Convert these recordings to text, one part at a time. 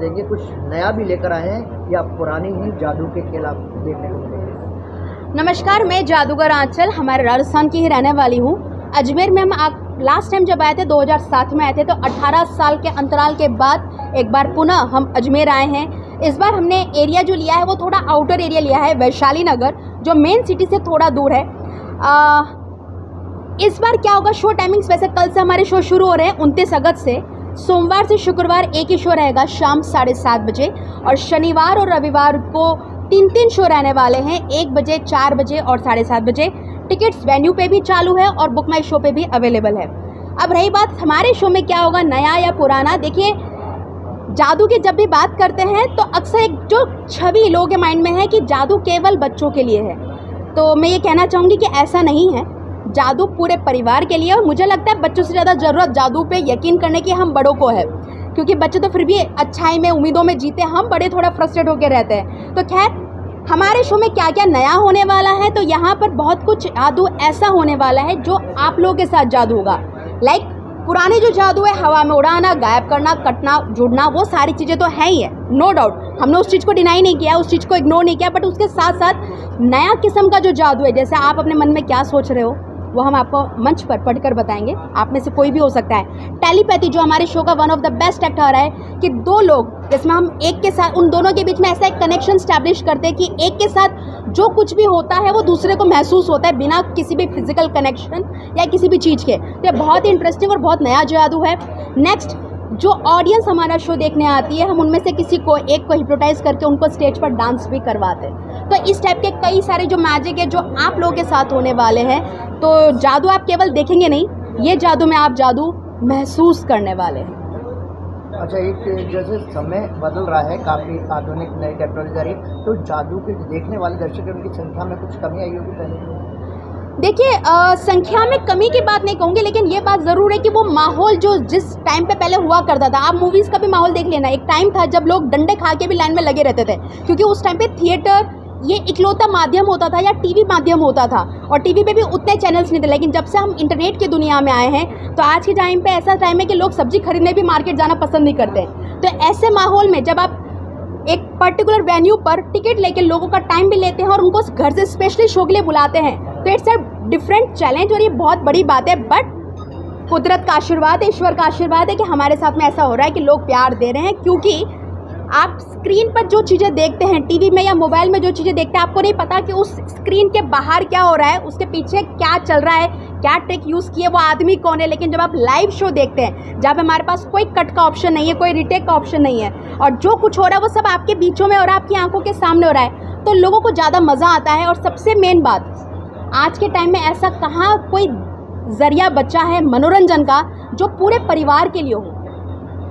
देंगे, कुछ नया भी लेकर आए हैं या पुरानी ही जादू के खेल आप देखने को मिलेंगे? नमस्कार, मैं जादूगर आंचल हमारे राजस्थान की ही रहने वाली हूँ। अजमेर में हम लास्ट टाइम जब आए थे 2007 में आए थे, तो 18 साल के अंतराल के बाद एक बार पुनः हम अजमेर आए हैं। इस बार हमने एरिया जो लिया है वो थोड़ा आउटर एरिया लिया है, वैशाली नगर, जो मेन सिटी से थोड़ा दूर है। इस बार क्या होगा, शो टाइमिंग्स वैसे कल से हमारे शो शुरू हो रहे हैं 29 अगस्त से। सोमवार से शुक्रवार एक ही शो रहेगा शाम 7:30 बजे, और शनिवार और रविवार को 3 शो रहने वाले हैं, 1 बजे, 4 बजे और 7:30 बजे। टिकट्स वेन्यू पे भी चालू है और बुक माई शो पे भी अवेलेबल है। अब रही बात हमारे शो में क्या होगा, नया या पुराना। देखिए, जादू की जब भी बात करते हैं तो अक्सर एक जो छवि लोगों के माइंड में है कि जादू केवल बच्चों के लिए है, तो मैं ये कहना चाहूँगी कि ऐसा नहीं है। जादू पूरे परिवार के लिए, और मुझे लगता है बच्चों से ज़्यादा ज़रूरत जादू पे यकीन करने की हम बड़ों को है, क्योंकि बच्चे तो फिर भी अच्छाई में, उम्मीदों में जीते, हम बड़े थोड़ा फ्रस्ट्रेट होकर रहते हैं। तो खैर, हमारे शो में क्या क्या नया होने वाला है, तो यहाँ पर बहुत कुछ जादू ऐसा होने वाला है जो आप लोगों के साथ जादू होगा। लाइक पुराने जो जादू है, हवा में उड़ाना, गायब करना, कटना, जुड़ना, वो सारी चीज़ें तो है ही है, नो डाउट। हमने उस चीज़ को डिनाई नहीं किया, उस चीज़ को इग्नोर नहीं किया, बट उसके साथ साथ नया किस्म का जो जादू है, जैसे आप अपने मन में क्या सोच रहे हो वो हम आपको मंच पर पढ़कर बताएंगे। आप में से कोई भी हो सकता है। टेलीपैथी जो हमारे शो का one of the best act आ रहा है कि दो लोग, जिसमें हम एक के साथ, उन दोनों के बीच में ऐसा एक कनेक्शन स्टैब्लिश करते हैं कि एक के साथ जो कुछ भी होता है वो दूसरे को महसूस होता है, बिना किसी भी फिजिकल कनेक्शन या किसी भी चीज़ के। तो ये बहुत ही इंटरेस्टिंग और बहुत नया जादू है। नेक्स्ट, जो ऑडियंस हमारा शो देखने आती है, हम उनमें से किसी को एक को हिप्नोटाइज करके उनको स्टेज पर डांस भी करवाते हैं। तो इस टाइप के कई सारे जो मैजिक है जो आप लोगों के साथ होने वाले हैं। तो जादू आप केवल देखेंगे नहीं, ये जादू में आप जादू महसूस करने वाले हैं। अच्छा, एक जैसे समय बदल रहा है, काफ़ी आधुनिक नई टेक्नोलॉजी आ रही है, तो जादू के देखने वाले दर्शक उनकी संख्या में कुछ कमी आई होगी पहले? देखिए, संख्या में कमी की बात नहीं कहूँगी, लेकिन ये बात ज़रूर है कि वो माहौल जो जिस टाइम पे पहले हुआ करता था, आप मूवीज़ का भी माहौल देख लेना। एक टाइम था जब लोग डंडे खा के भी लाइन में लगे रहते थे, क्योंकि उस टाइम पे थिएटर ये इकलौता माध्यम होता था या टीवी माध्यम होता था, और टीवी पे भी उतने चैनल्स नहीं थे। लेकिन जब से हम इंटरनेट की दुनिया में आए हैं, तो आज के टाइम पे ऐसा टाइम है कि लोग सब्जी खरीदने भी मार्केट जाना पसंद नहीं करते। तो ऐसे माहौल में जब आप एक पर्टिकुलर वेन्यू पर टिकट लेके लोगों का टाइम भी लेते हैं और उनको घर से स्पेशली शो के लिए बुलाते हैं, तो इट्स अ डिफरेंट चैलेंज, और ये बहुत बड़ी बात है। बट कुदरत का आशीर्वाद है, ईश्वर का आशीर्वाद है कि हमारे साथ में ऐसा हो रहा है कि लोग प्यार दे रहे हैं। क्योंकि आप स्क्रीन पर जो चीज़ें देखते हैं, टीवी में या मोबाइल में जो चीज़ें देखते हैं, आपको नहीं पता कि उस स्क्रीन के बाहर क्या हो रहा है, उसके पीछे क्या चल रहा है, क्या ट्रिक यूज़ किए, वो आदमी कौन है। लेकिन जब आप लाइव शो देखते हैं, जब हमारे पास कोई कट का ऑप्शन नहीं है, कोई रिटेक का ऑप्शन नहीं है, और जो कुछ हो रहा है वो सब आपके बीचों में और आपकी आंखों के सामने हो रहा है, तो लोगों को ज़्यादा मज़ा आता है। और सबसे मेन बात, आज के टाइम में ऐसा कहाँ कोई ज़रिया बचा है मनोरंजन का जो पूरे परिवार के लिए हो,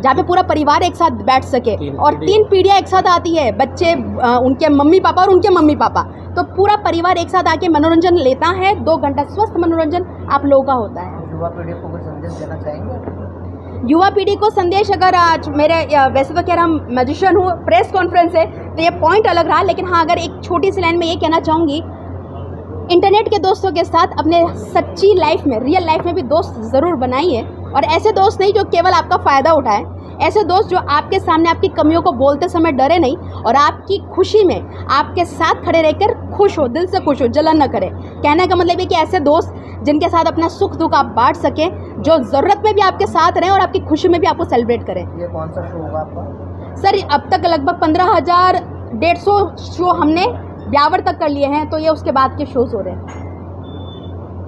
जहाँ पे पूरा परिवार एक साथ बैठ सके, और 3 पीढ़ियाँ एक साथ आती है, बच्चे, उनके मम्मी पापा और उनके मम्मी पापा, तो पूरा परिवार एक साथ आके मनोरंजन लेता है। 2 घंटा स्वस्थ मनोरंजन आप लोगों का होता है। युवा पीढ़ी को कुछ संदेश देना चाहेंगे? युवा पीढ़ी को संदेश, अगर आज मेरे, वैसे तो कह हम मैजिशियन हूँ, प्रेस कॉन्फ्रेंस है तो ये पॉइंट अलग रहा, लेकिन हाँ, अगर एक छोटी सी लाइन में ये कहना चाहूँगी, इंटरनेट के दोस्तों के साथ अपने सच्ची लाइफ में, रियल लाइफ में भी दोस्त ज़रूर बनाइए, और ऐसे दोस्त नहीं जो केवल आपका फ़ायदा उठाए, ऐसे दोस्त जो आपके सामने आपकी कमियों को बोलते समय डरे नहीं, और आपकी खुशी में आपके साथ खड़े रहकर खुश हो, दिल से खुश हो, जलन न करे। कहने का मतलब है कि ऐसे दोस्त जिनके साथ अपना सुख दुख आप बांट सकें, जो ज़रूरत में भी आपके साथ रहें और आपकी खुशी में भी आपको सेलिब्रेट करें। ये कौन सा शो होगा आपका? सर, अब तक लगभग 15,150 शो हमने ब्यावर तक कर लिए हैं, तो ये उसके बाद के शोज़ हो रहे हैं।